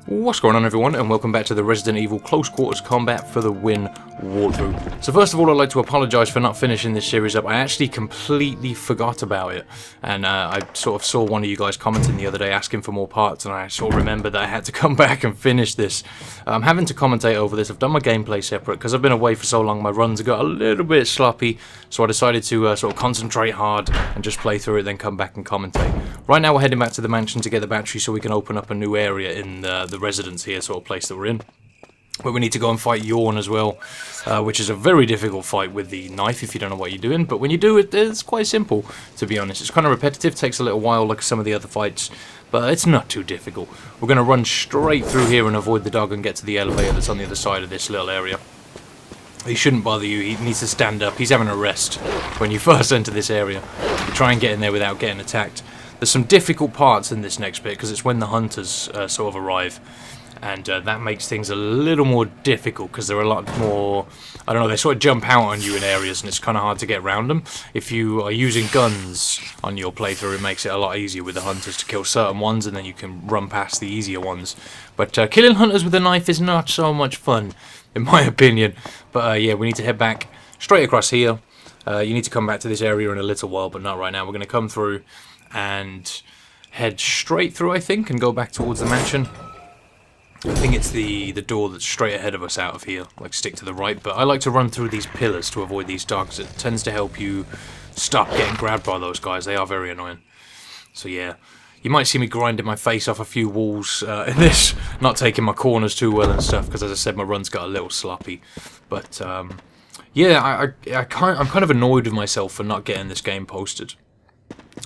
What's going on, everyone, and welcome back to the Resident Evil Close Quarters Combat for the Win walkthrough. So first of all, I'd like to apologise for not finishing this series up. I actually completely forgot about it, and I sort of saw one of you guys commenting the other day asking for more parts, and I sort of remembered that I had to come back and finish this. I'm having to commentate over this. I've done my gameplay separate, because I've been away for so long, my runs got a little bit sloppy, so I decided to sort of concentrate hard and just play through it, then come back and commentate. Right now we're heading back to the mansion to get the battery so we can open up a new area in the residence here, sort of place that we're in. But we need to go and fight Yawn as well, which is a very difficult fight with the knife if you don't know what you're doing. But when you do it, it's quite simple, to be honest. It's kind of repetitive, takes a little while like some of the other fights, but it's not too difficult. We're going to run straight through here and avoid the dog and get to the elevator that's on the other side of this little area. He shouldn't bother you, he needs to stand up. He's having a rest when you first enter this area. You try and get in there without getting attacked. There's some difficult parts in this next bit because it's when the hunters sort of arrive. And that makes things a little more difficult because they're a lot more, I don't know, they sort of jump out on you in areas and it's kind of hard to get around them. If you are using guns on your playthrough, it makes it a lot easier with the hunters to kill certain ones and then you can run past the easier ones. But killing hunters with a knife is not so much fun, in my opinion. But yeah, we need to head back straight across here. You need to come back to this area in a little while, but not right now. We're going to come through and head straight through, I think, and go back towards the mansion. I think it's the door that's straight ahead of us out of here, like stick to the right, but I like to run through these pillars to avoid these dogs. It tends to help you stop getting grabbed by those guys. They are very annoying. So yeah, you might see me grinding my face off a few walls in this, not taking my corners too well and stuff, because as I said, my run's got a little sloppy. But yeah, I'm kind of annoyed with myself for not getting this game posted.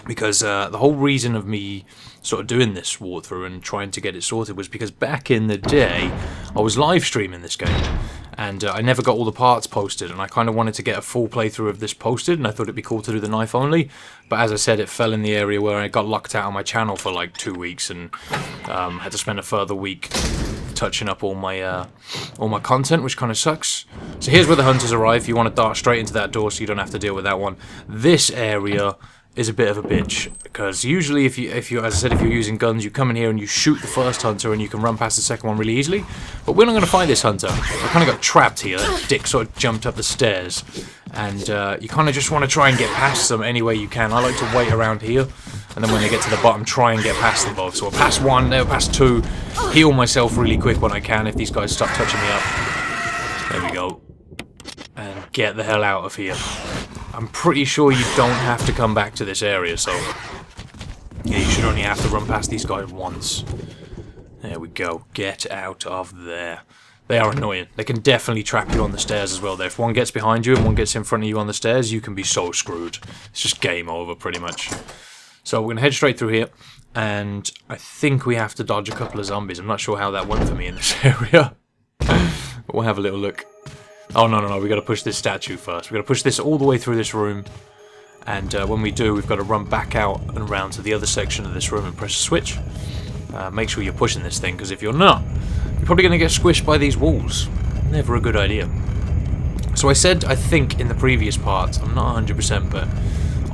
Because the whole reason of me sort of doing this walkthrough and trying to get it sorted was because back in the day I was live streaming this game and I never got all the parts posted, and I kind of wanted to get a full playthrough of this posted, and I thought it'd be cool to do the knife only, but as I said, it fell in the area where I got locked out on my channel for like 2 weeks and had to spend a further week touching up all my content, which kind of sucks. So here's where the hunters arrive. You want to dart straight into that door so you don't have to deal with that one. This area is a bit of a bitch, because usually if you as I said, if you're using guns, you come in here and you shoot the first hunter and you can run past the second one really easily. But we're not going to fight this hunter. I kind of got trapped here. That dick sort of jumped up the stairs, and you kind of just want to try and get past them any way you can. I like to wait around here, and then when they get to the bottom, try and get past them both. So I'll pass one, they'll pass two, heal myself really quick when I can if these guys start touching me up. There we go. And get the hell out of here. I'm pretty sure you don't have to come back to this area, so yeah, you should only have to run past these guys once. There we go. Get out of there. They are annoying. They can definitely trap you on the stairs as well. There, if one gets behind you and one gets in front of you on the stairs, you can be so screwed. It's just game over, pretty much. So we're going to head straight through here, and I think we have to dodge a couple of zombies. I'm not sure how that went for me in this area, but we'll have a little look. Oh, no, we got to push this statue first. We've got to push this all the way through this room, and when we do, we've got to run back out and around to the other section of this room and press a switch. Make sure you're pushing this thing, because if you're not, you're probably going to get squished by these walls. Never a good idea. So I said, I think, in the previous part, I'm not 100%, but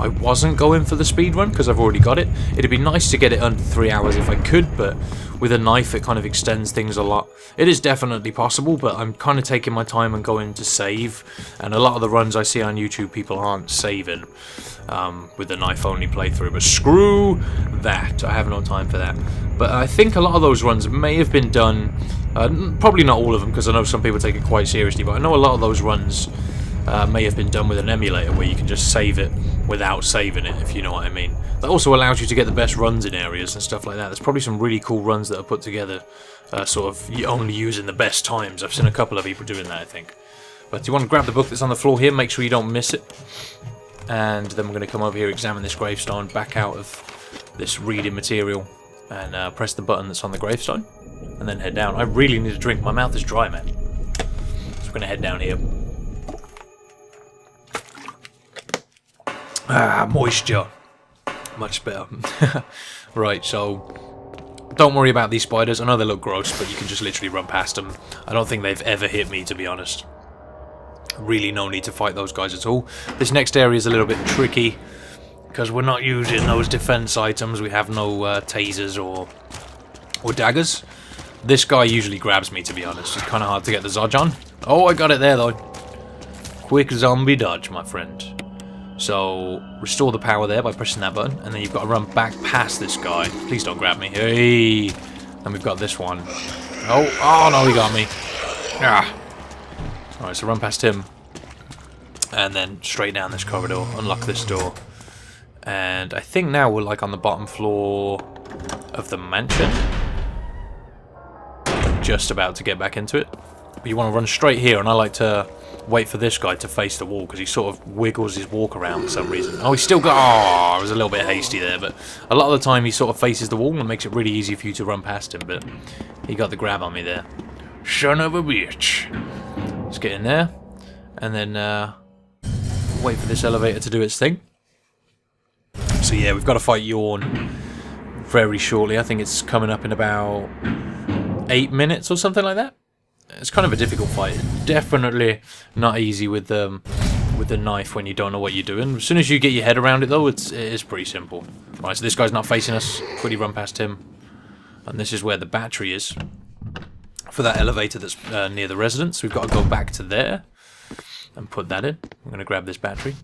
I wasn't going for the speedrun, because I've already got it. It'd be nice to get it under 3 hours if I could, but with a knife it kind of extends things a lot. It is definitely possible, but I'm kind of taking my time and going to save, and a lot of the runs I see on YouTube, people aren't saving with the knife only playthrough, but screw that, I have no time for that. But I think a lot of those runs may have been done, probably not all of them, because I know some people take it quite seriously, but I know a lot of those runs may have been done with an emulator where you can just save it without saving it, if you know what I mean. That also allows you to get the best runs in areas and stuff like that. There's probably some really cool runs that are put together, sort of only using the best times. I've seen a couple of people doing that, I think. But you want to grab the book that's on the floor here, make sure you don't miss it. And then we're going to come over here, examine this gravestone, back out of this reading material, and press the button that's on the gravestone, and then head down. I really need a drink, my mouth is dry, man. So we're going to head down here. Ah, moisture. Much better. Right, so don't worry about these spiders. I know they look gross, but you can just literally run past them. I don't think they've ever hit me, to be honest. Really no need to fight those guys at all. This next area is a little bit tricky, because we're not using those defense items. We have no tasers or daggers. This guy usually grabs me, to be honest. It's kind of hard to get the dodge on. Oh, I got it there, though. Quick zombie dodge, my friend. So, restore the power there by pressing that button. And then you've got to run back past this guy. Please don't grab me. Hey! And we've got this one. Oh no, he got me. Ah. Alright, so run past him. And then straight down this corridor. Unlock this door. And I think now we're like on the bottom floor of the mansion. Just about to get back into it. But you want to run straight here, and I like to wait for this guy to face the wall because he sort of wiggles his walk around for some reason. Oh, he's still got... Oh, I was a little bit hasty there, but a lot of the time he sort of faces the wall and makes it really easy for you to run past him, but he got the grab on me there. Son of a bitch. Let's get in there, and then wait for this elevator to do its thing. So yeah, we've got to fight Yawn very shortly. I think it's coming up in about 8 minutes or something like that. It's kind of a difficult fight. Definitely not easy with the knife when you don't know what you're doing. As soon as you get your head around it, though, it is pretty simple. Right, so this guy's not facing us. Quickly run past him. And this is where the battery is for that elevator that's near the residence. We've got to go back to there and put that in. I'm going to grab this battery.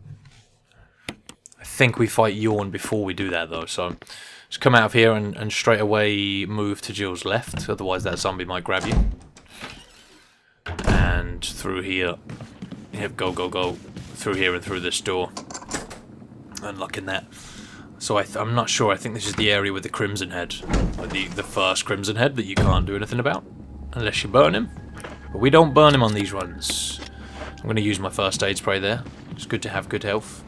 I think we fight Yawn before we do that, though, so just come out of here and straight away move to Jill's left, otherwise that zombie might grab you. And through here. Yep, go. Through here and through this door. Unlocking that. So I'm not sure, I think this is the area with the Crimson Head. Like the first Crimson Head that you can't do anything about. Unless you burn him. But we don't burn him on these runs. I'm going to use my first aid spray there. It's good to have good health.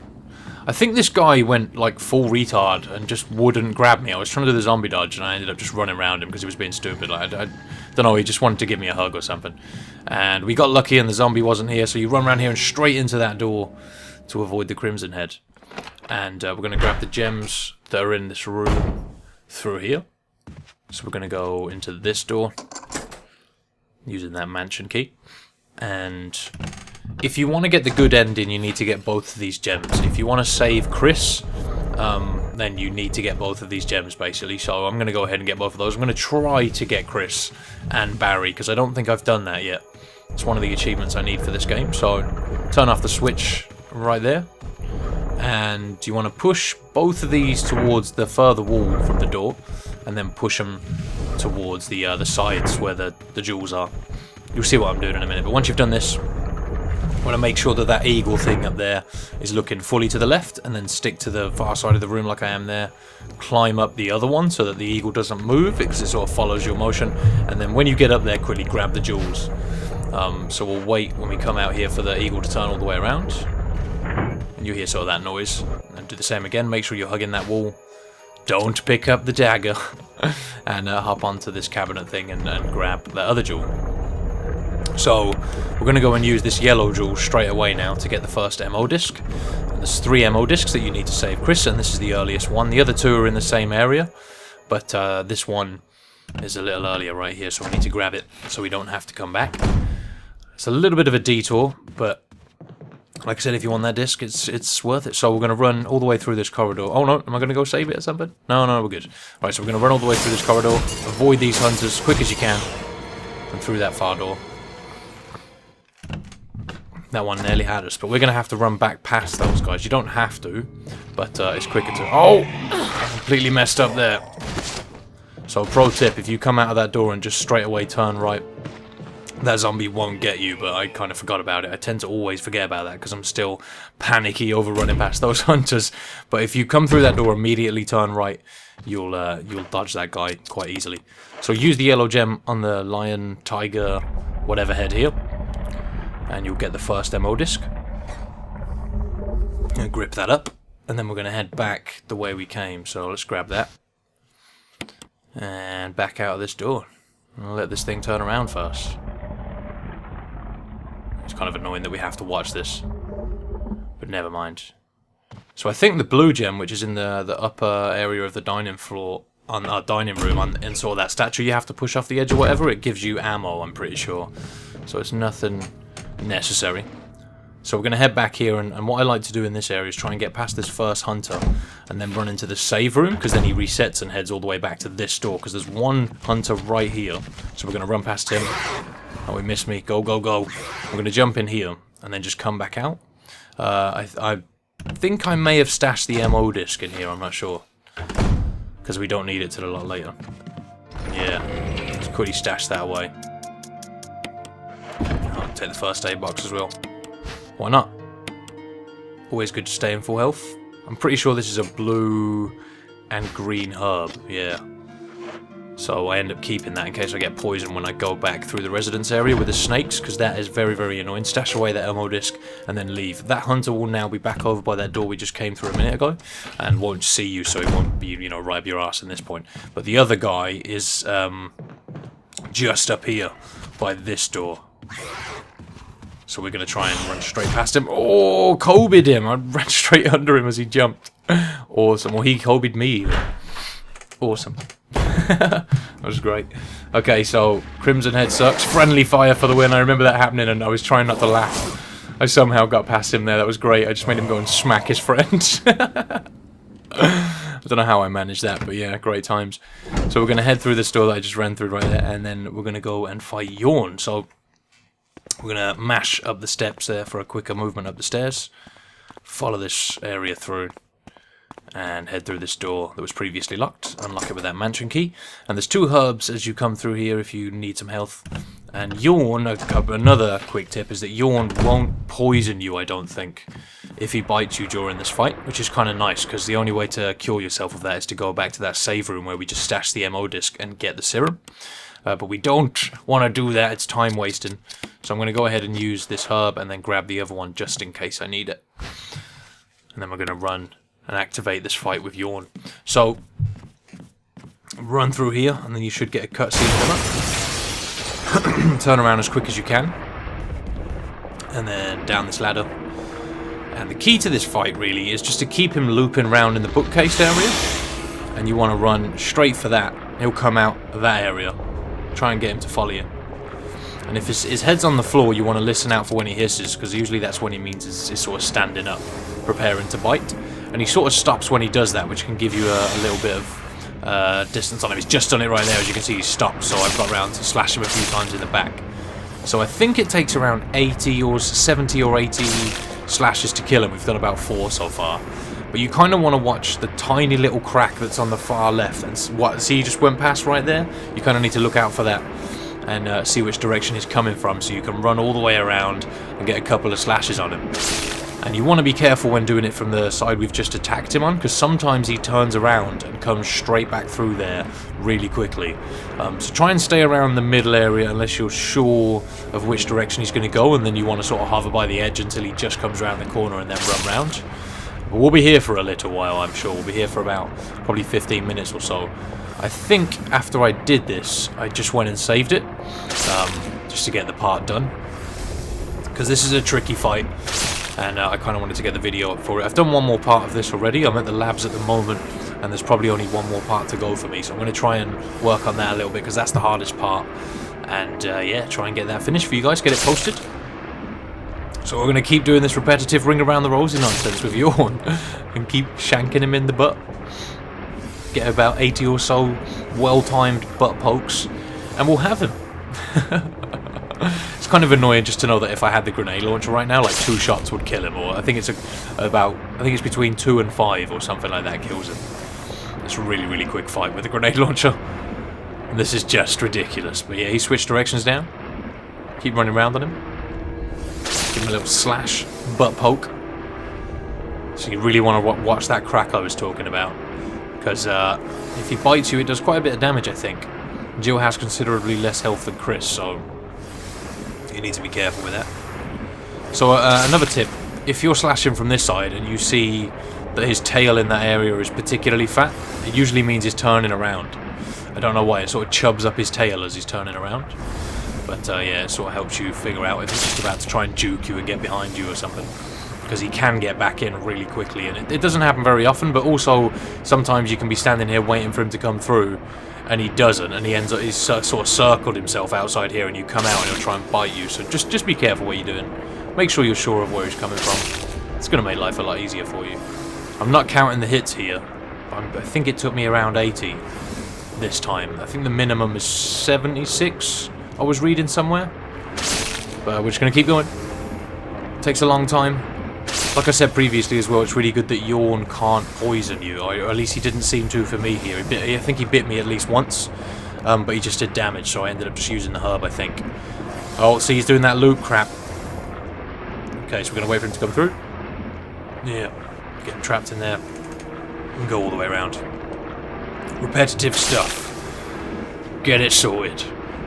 I think this guy went like full retard and just wouldn't grab me. I was trying to do the zombie dodge and I ended up just running around him because he was being stupid. Like, I don't know, he just wanted to give me a hug or something. And we got lucky and the zombie wasn't here, so you run around here and straight into that door to avoid the Crimson Head. And we're going to grab the gems that are in this room through here. So we're going to go into this door using that mansion key. And if you want to get the good ending, you need to get both of these gems. If you want to save Chris, then you need to get both of these gems, basically. So I'm going to go ahead and get both of those. I'm going to try to get Chris and Barry, because I don't think I've done that yet. It's one of the achievements I need for this game. So turn off the switch right there. And you want to push both of these towards the further wall from the door, and then push them towards the sides where the jewels are. You'll see what I'm doing in a minute, but once you've done this, I want to make sure that that eagle thing up there is looking fully to the left, and then stick to the far side of the room like I am there. Climb up the other one so that the eagle doesn't move, because it sort of follows your motion, and then when you get up there, quickly grab the jewels. So we'll wait when we come out here for the eagle to turn all the way around, and you hear sort of that noise, and do the same again. Make sure you're hugging that wall. Don't pick up the dagger, and hop onto this cabinet thing and grab the other jewel. So we're going to go and use this yellow jewel straight away now to get the first MO disc. And there's 3 MO discs that you need to save Chris, and this is the earliest one. The other 2 are in the same area, but this one is a little earlier right here, so we need to grab it so we don't have to come back. It's a little bit of a detour, but like I said, if you want that disc, it's worth it. So we're going to run all the way through this corridor. Oh no, am I going to go save it or something? No, we're good. Right, so we're going to run all the way through this corridor, avoid these hunters as quick as you can, and through that far door. That one nearly had us, but we're going to have to run back past those guys. You don't have to, but it's quicker to... Oh! I completely messed up there. So pro tip, if you come out of that door and just straight away turn right, that zombie won't get you, but I kind of forgot about it. I tend to always forget about that because I'm still panicky over running past those hunters. But if you come through that door, immediately turn right, you'll dodge that guy quite easily. So use the yellow gem on the lion, tiger, whatever head here, and you'll get the first MO disc. And grip that up, and then we're going to head back the way we came. So let's grab that and back out of this door. I'll let this thing turn around first. It's kind of annoying that we have to watch this, but never mind. So I think the blue gem, which is in the upper area of the dining floor, on our dining room, and sort of that statue you have to push off the edge or whatever, it gives you ammo, I'm pretty sure. So it's nothing necessary. So we're going to head back here, and what I like to do in this area is try and get past this first hunter, and then run into the save room, because then he resets and heads all the way back to this door, because there's one hunter right here. So So we're going to run past him. Oh, he missed me. Go, go, go. We're going to jump in here and then just come back out. I think I may have stashed the MO disc in here, I'm not sure. Because we don't need it till a lot later. Yeah, let's quickly stash that away. I'll take the first aid box as well. Why not? Always good to stay in full health. I'm pretty sure this is a blue and green herb, yeah. So I end up keeping that in case I get poisoned when I go back through the residence area with the snakes, because that is very, very annoying. Stash away that ammo disc and then leave. That hunter will now be back over by that door we just came through a minute ago and won't see you, so he won't be, you know, right up your ass in this point. But the other guy is just up here by this door. So we're going to try and run straight past him. Oh, Kobe'd him. I ran straight under him as he jumped. Awesome. Well, he Kobe'd me. Awesome. That was great. Okay, so Crimson Head sucks. Friendly fire for the win. I remember that happening and I was trying not to laugh. I somehow got past him there. That was great. I just made him go and smack his friend. I don't know how I managed that, but yeah, great times. So we're going to head through this door that I just ran through right there, and then we're going to go and fight Yawn. So we're going to mash up the steps there for a quicker movement up the stairs. Follow this area through. And head through this door that was previously locked. Unlock it with that mansion key. And there's 2 herbs as you come through here if you need some health. And Yawn, another quick tip, is that Yawn won't poison you, I don't think, if he bites you during this fight, which is kind of nice, because the only way to cure yourself of that is to go back to that save room where we just stash the MO disc and get the serum. But we don't want to do that, it's time wasting. So I'm going to go ahead and use this herb and then grab the other one just in case I need it. And then we're going to run and activate this fight with Yawn. So, run through here, and then you should get a cutscene coming up. Turn around as quick as you can. And then down this ladder. And the key to this fight, really, is just to keep him looping around in the bookcase area. And you want to run straight for that. He'll come out of that area. Try and get him to follow you. And if his head's on the floor, you want to listen out for when he hisses, because usually that's when he means he's sort of standing up, preparing to bite. And he sort of stops when he does that, which can give you a little bit of distance on him. He's just done it right there, as you can see, he stopped, so I've got around to slash him a few times in the back. So I think it takes around 80 or 70 or 80 slashes to kill him. We've done about 4 so far. But you kind of want to watch the tiny little crack that's on the far left. And see, he just went past right there? You kind of need to look out for that and see which direction he's coming from, so you can run all the way around and get a couple of slashes on him. And you want to be careful when doing it from the side we've just attacked him on, because sometimes he turns around and comes straight back through there really quickly. So try and stay around the middle area unless you're sure of which direction he's going to go, and then you want to sort of hover by the edge until he just comes around the corner and then run round. But we'll be here for a little while, I'm sure. We'll be here for about probably 15 minutes or so. I think after I did this, I just went and saved it, just to get the part done. Because this is a tricky fight. And I kind of wanted to get the video up for it. I've done one more part of this already. I'm at the labs at the moment, and there's probably only one more part to go for me. So I'm going to try and work on that a little bit, because that's the hardest part. And yeah, try and get that finished for you guys, get it posted. So we're going to keep doing this repetitive ring around the rosy nonsense with Yawn, and keep shanking him in the butt. Get about 80 or so well-timed butt pokes, and we'll have him. It's kind of annoying just to know that if I had the grenade launcher right now, like 2 shots would kill him, or I think it's between 2 and 5 or something like that kills him. It's a really, really quick fight with the grenade launcher. And this is just ridiculous. But yeah, he switched directions now. Keep running around on him. Give him a little slash, butt poke. So you really want to watch that crack I was talking about. Because if he bites you, it does quite a bit of damage, I think. Jill has considerably less health than Chris, so you need to be careful with that. So another tip, if you're slashing from this side and you see that his tail in that area is particularly fat, it usually means he's turning around. I don't know why, it sort of chubs up his tail as he's turning around. But yeah, it sort of helps you figure out if he's just about to try and juke you and get behind you or something. Because he can get back in really quickly, and it doesn't happen very often, but also sometimes you can be standing here waiting for him to come through, and he doesn't, and he's sort of circled himself outside here, and you come out and he'll try and bite you. So just be careful what you're doing. Make sure you're sure of where he's coming from. It's going to make life a lot easier for you. I'm not counting the hits here. I think it took me around 80. this time. I think the minimum is 76, I was reading somewhere. But we're just going to keep going. Takes a long time. Like I said previously as well, it's really good that Yawn can't poison you, or at least he didn't seem to for me here. I think he bit me at least once, but he just did damage, so I ended up just using the herb, I think. Oh, see, he's doing that loop crap. Okay, so we're going to wait for him to come through. Yeah, getting trapped in there. And go all the way around. Repetitive stuff. Get it sorted.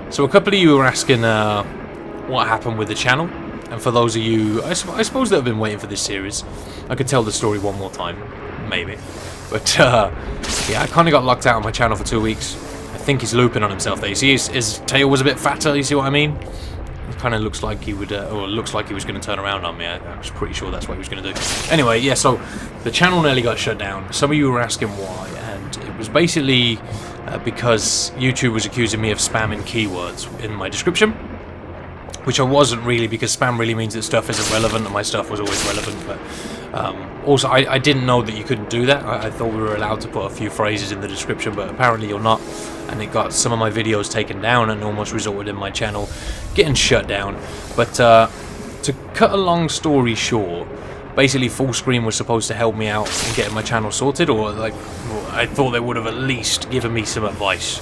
So a couple of you were asking what happened with the channel. And for those of you, I suppose that have been waiting for this series, I could tell the story one more time, maybe. But yeah, I kind of got locked out of my channel for 2 weeks. I think he's looping on himself there. You see, his tail was a bit fatter. You see what I mean? It kind of looks like he would, or looks like he was going to turn around on me. I was pretty sure that's what he was going to do. Anyway, yeah. So the channel nearly got shut down. Some of you were asking why, and it was basically because YouTube was accusing me of spamming keywords in my description. Which I wasn't really, because spam really means that stuff isn't relevant, and my stuff was always relevant. But also, I didn't know that you couldn't do that. I thought we were allowed to put a few phrases in the description, but apparently you're not. And it got some of my videos taken down, and almost resulted in my channel getting shut down. But to cut a long story short, basically Fullscreen was supposed to help me out in getting my channel sorted, or like, well, I thought they would have at least given me some advice.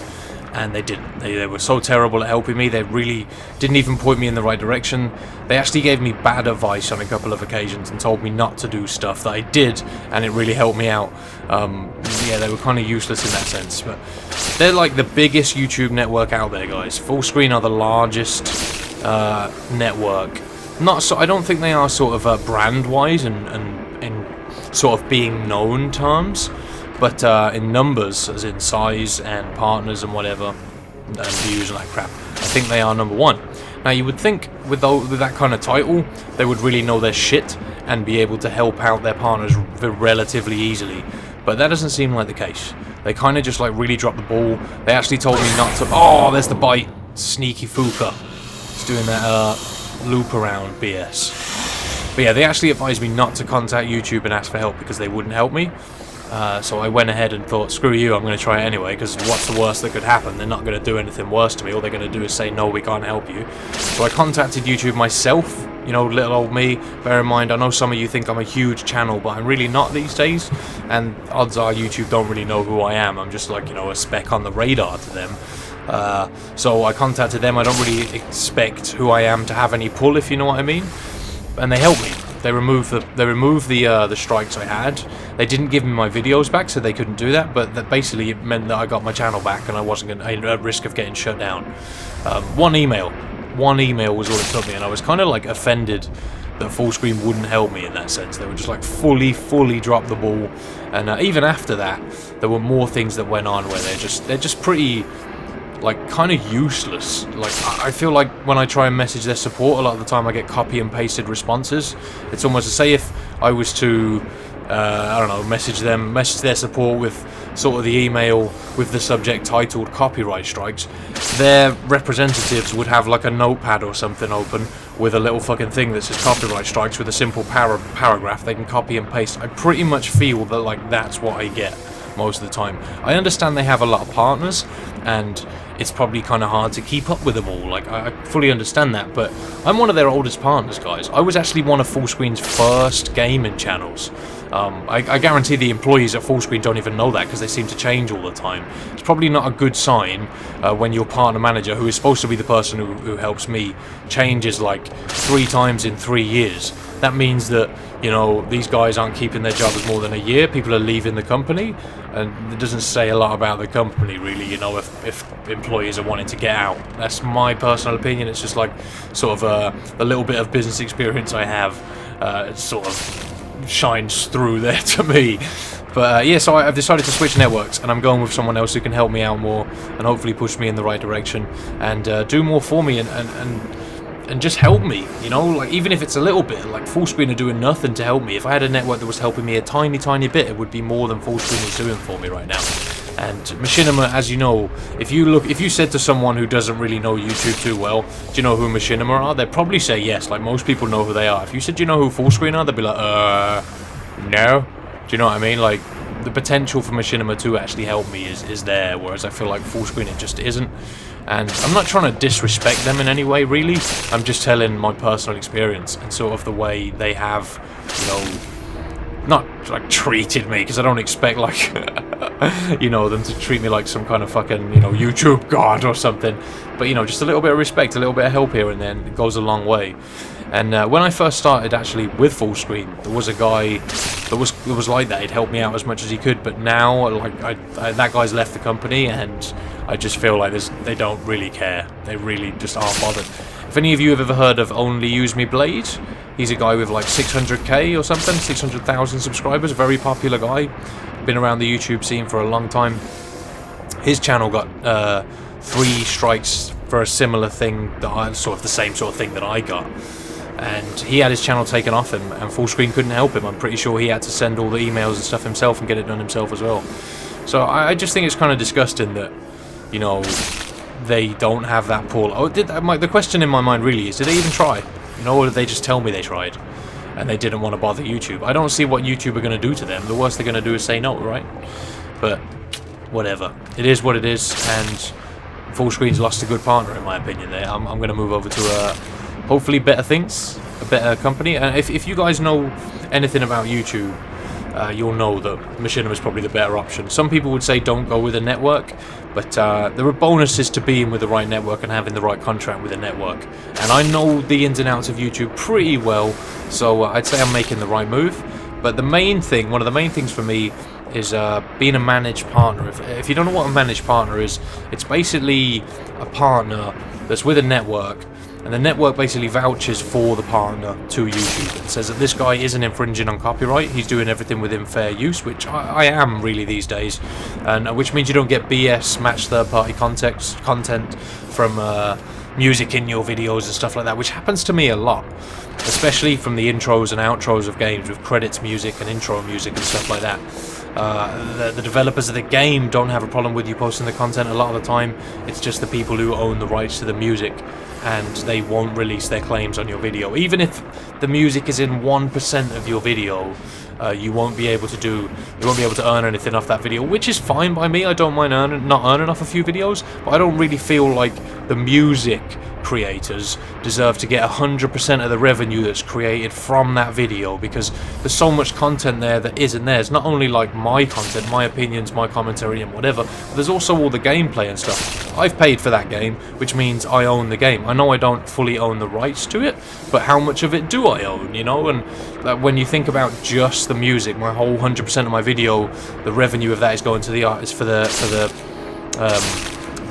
And they didn't. They were so terrible at helping me. They really didn't even point me in the right direction. They actually gave me bad advice on a couple of occasions and told me not to do stuff that I did, and it really helped me out. Yeah, they were kind of useless in that sense. But they're like the biggest YouTube network out there, guys. Fullscreen are the largest network. Not so. I don't think they are sort of brand-wise and in sort of being known terms. But in numbers, as in size and partners and whatever, and views and that crap, I think they are #1. Now you would think with that kind of title, they would really know their shit and be able to help out their partners relatively easily. But that doesn't seem like the case. They kind of just like really dropped the ball. They actually told me not to. Oh, there's the bite. Sneaky Fuka. It's doing that loop around BS. But yeah, they actually advised me not to contact YouTube and ask for help because they wouldn't help me. So I went ahead and thought, screw you, I'm going to try it anyway, because what's the worst that could happen? They're not going to do anything worse to me. All they're going to do is say, no, we can't help you. So I contacted YouTube myself, you know, little old me. Bear in mind, I know some of you think I'm a huge channel, but I'm really not these days. And odds are YouTube don't really know who I am. I'm just like, you know, a speck on the radar to them. So I contacted them. I don't really expect who I am to have any pull, if you know what I mean. And they helped me. They removed the strikes I had. They didn't give me my videos back, so they couldn't do that. But that basically it meant that I got my channel back, and I wasn't at risk of getting shut down. One email was all it took me, and I was kind of like offended that Fullscreen wouldn't help me in that sense. They were just like fully dropped the ball. And even after that, there were more things that went on where they're just pretty, like, kind of useless. Like, I feel like when I try and message their support, a lot of the time I get copy and pasted responses. It's almost to say if I was to, I don't know, message their support with sort of the email with the subject titled copyright strikes, their representatives would have like a notepad or something open with a little fucking thing that says copyright strikes with a simple paragraph they can copy and paste. I pretty much feel that like that's what I get most of the time. I understand they have a lot of partners, and it's probably kind of hard to keep up with them all. Like, I fully understand that, but I'm one of their oldest partners, guys. I was actually one of Fullscreen's first gaming channels. I guarantee the employees at Fullscreen don't even know that, because they seem to change all the time. It's probably not a good sign when your partner manager, who is supposed to be the person who helps me, changes like 3 times in 3 years. That means that, you know, these guys aren't keeping their jobs more than a year. People are leaving the company, and it doesn't say a lot about the company, really, you know, if employees are wanting to get out. That's my personal opinion. It's just like sort of a little bit of business experience I have. It sort of shines through there to me. But yeah, so I've decided to switch networks, and I'm going with someone else who can help me out more and hopefully push me in the right direction and do more for me and just help me, you know, like even if it's a little bit. Like Fullscreen are doing nothing to help me. If I had a network that was helping me a tiny bit, it would be more than Fullscreen is doing for me right now. And Machinima, as you know, if you said to someone who doesn't really know YouTube too well, do you know who Machinima are? They'd probably say yes, like most people know who they are. If you said, do you know who Fullscreen are? They'd be like, no. Do you know what I mean? Like, the potential for Machinima to actually help me is there, whereas I feel like Fullscreen it just isn't. And I'm not trying to disrespect them in any way, really. I'm just telling my personal experience and sort of the way they have, you know, not like treated me, because I don't expect like you know, them to treat me like some kind of fucking, you know, YouTube god or something, but you know, just a little bit of respect, a little bit of help here and then, it goes a long way. And when I first started actually with Fullscreen, there was a guy that was like that. He'd help me out as much as he could, but now like that guy's left the company, and I just feel like they don't really care. They really just aren't bothered. If any of you have ever heard of Only Use Me Blade, he's a guy with like 600k or something, 600,000 subscribers, a very popular guy, been around the YouTube scene for a long time. His channel got 3 strikes for a similar thing, that sort of the same sort of thing that I got. And he had his channel taken off him, and Fullscreen couldn't help him. I'm pretty sure he had to send all the emails and stuff himself and get it done himself as well. So I just think it's kind of disgusting that, you know, they don't have that pull. Oh, the question in my mind really is, did they even try? You know, or did they just tell me they tried and they didn't want to bother YouTube? I don't see what YouTube are going to do to them. The worst they're going to do is say no, right? But whatever. It is what it is, and Fullscreen's lost a good partner in my opinion there. I'm going to move over to hopefully better things, a better company. And if you guys know anything about YouTube, you'll know that Machinima is probably the better option. Some people would say don't go with a network, but there are bonuses to being with the right network and having the right contract with a network. And I know the ins and outs of YouTube pretty well, so I'd say I'm making the right move. But the main thing, one of the main things for me, is being a managed partner. If you don't know what a managed partner is, it's basically a partner that's with a network, and the network basically vouches for the partner to YouTube and says that this guy isn't infringing on copyright, he's doing everything within fair use, which I am really these days, and which means you don't get BS match third-party content from music in your videos and stuff like that, which happens to me a lot, especially from the intros and outros of games with credits music and intro music and stuff like that. The developers of the game don't have a problem with you posting the content a lot of the time. It's just the people who own the rights to the music, and they won't release their claims on your video. Even if the music is in 1% of your video, you won't be able to earn anything off that video, which is fine by me. I don't mind not earning off a few videos, but I don't really feel like the music creators deserve to get 100% of the revenue that's created from that video, because there's so much content there that isn't theirs. Not only like my content, my opinions, my commentary and whatever, but there's also all the gameplay and stuff. I've paid for that game, which means I own the game. I know I don't fully own the rights to it, but how much of it do I own, you know? And when you think about just the music, my whole 100% of my video, the revenue of that is going to the artist for the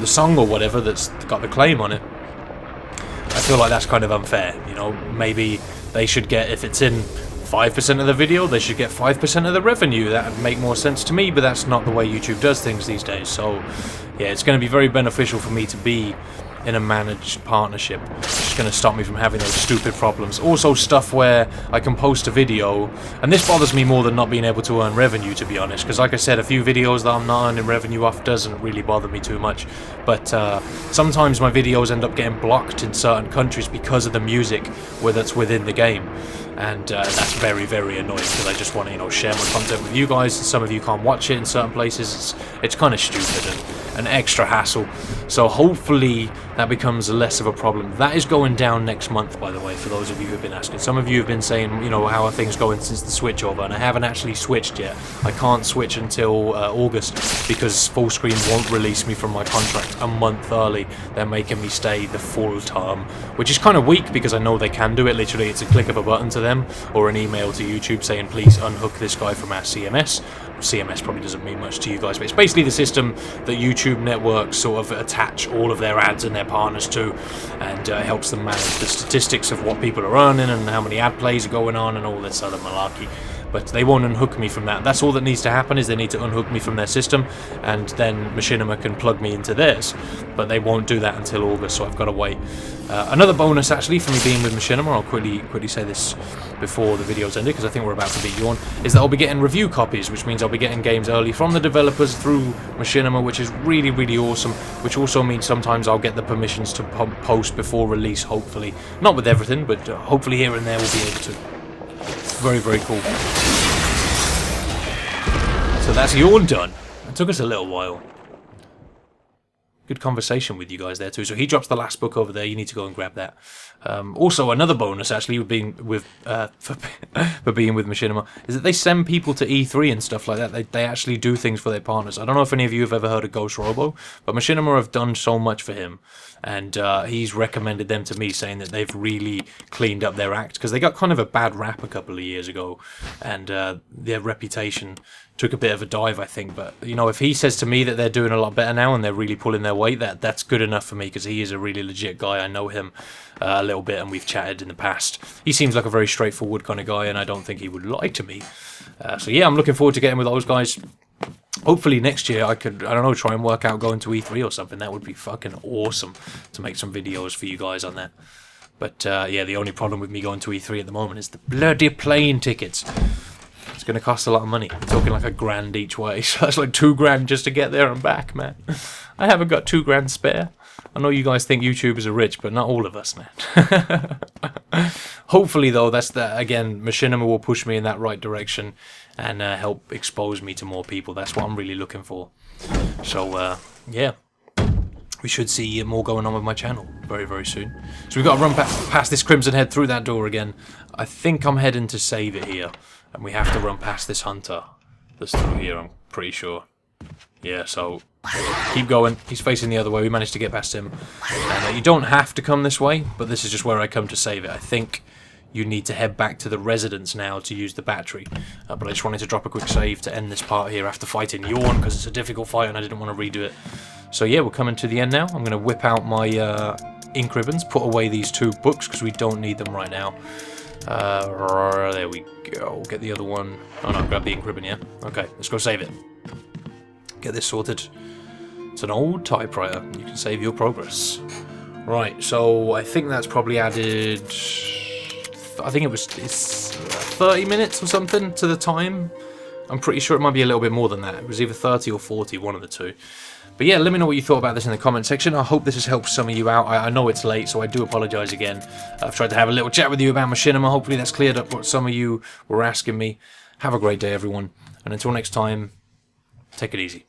song or whatever that's got the claim on it. I feel like that's kind of unfair, you know. Maybe they should get, if it's in 5% of the video, they should get 5% of the revenue. That would make more sense to me, but that's not the way YouTube does things these days. So yeah, it's going to be very beneficial for me to be in a managed partnership. It's going to stop me from having those stupid problems. Also stuff where I can post a video, and this bothers me more than not being able to earn revenue, to be honest, because like I said, a few videos that I'm not earning revenue off doesn't really bother me too much, but sometimes my videos end up getting blocked in certain countries because of the music that's within the game, and that's very, very annoying, because I just want to, you know, share my content with you guys, and some of you can't watch it in certain places. It's kind of stupid and an extra hassle. So hopefully that becomes less of a problem. That is going down next month, by the way, for those of you who've been asking. Some of you have been saying, you know, how are things going since the switch over, and I haven't actually switched yet. I can't switch until August, because Fullscreen won't release me from my contract a month early. They're making me stay the full term, which is kind of weak, because I know they can do it. Literally, it's a click of a button to them, or an email to YouTube saying, please unhook this guy from our CMS. CMS probably doesn't mean much to you guys, but it's basically the system that YouTube networks sort of attach all of their ads and their partners to, and it helps them manage the statistics of what people are earning and how many ad plays are going on and all this other malarkey. But they won't unhook me from that. That's all that needs to happen, is they need to unhook me from their system, and then Machinima can plug me into theirs. But they won't do that until August, so I've got to wait. Another bonus, actually, for me being with Machinima, I'll quickly say this before the video's ended, because I think we're about to beat Yawn, is that I'll be getting review copies, which means I'll be getting games early from the developers through Machinima, which is really, really awesome, which also means sometimes I'll get the permissions to post before release, hopefully. Not with everything, but hopefully here and there we'll be able to. Very, very cool. So that's Yawn done. It took us a little while. Good conversation with you guys there too. So he drops the last book over there. You need to go and grab that. Also, another bonus actually for being with Machinima is that they send people to E3 and stuff like that. They actually do things for their partners. I don't know if any of you have ever heard of Ghost Robo, but Machinima have done so much for him, and he's recommended them to me, saying that they've really cleaned up their act because they got kind of a bad rap a couple of years ago, and their reputation took a bit of a dive, I think. But you know, if he says to me that they're doing a lot better now and they're really pulling their weight, that's good enough for me, because he is a really legit guy. I know him a little bit and we've chatted in the past. He seems like a very straightforward kind of guy, and I don't think he would lie to me. So yeah, I'm looking forward to getting with those guys. Hopefully next year I could, I don't know, try and work out going to E3 or something. That would be fucking awesome to make some videos for you guys on that. But yeah, the only problem with me going to E3 at the moment is the bloody plane tickets. It's going to cost a lot of money. We're talking like $1,000 each way. So that's like $2,000 just to get there and back, man. I haven't got $2,000 spare. I know you guys think YouTubers are rich, but not all of us, man. Hopefully, though, again, Machinima will push me in that right direction and help expose me to more people. That's what I'm really looking for. So, yeah. We should see more going on with my channel very, very soon. So we've got to run past this Crimson Head through that door again. I think I'm heading to save it here. And we have to run past this hunter that's through here, I'm pretty sure. Yeah, so keep going. He's facing the other way. We managed to get past him. And you don't have to come this way, but this is just where I come to save it. I think you need to head back to the residence now to use the battery. But I just wanted to drop a quick save to end this part here after fighting Yawn, because it's a difficult fight and I didn't want to redo it. So yeah, we're coming to the end now. I'm going to whip out my ink ribbons, put away these 2 books because we don't need them right now. There we go. Get the other one. Oh no, grab the ink ribbon, yeah? Okay, let's go save it. Get this sorted. It's an old typewriter. You can save your progress. Right, so I think that's probably added... I think it's 30 minutes or something to the time. I'm pretty sure it might be a little bit more than that. It was either 30 or 40, one of the two. But yeah, let me know what you thought about this in the comment section. I hope this has helped some of you out. I know it's late, so I do apologise again. I've tried to have a little chat with you about Machinima. Hopefully that's cleared up what some of you were asking me. Have a great day, everyone. And until next time, take it easy.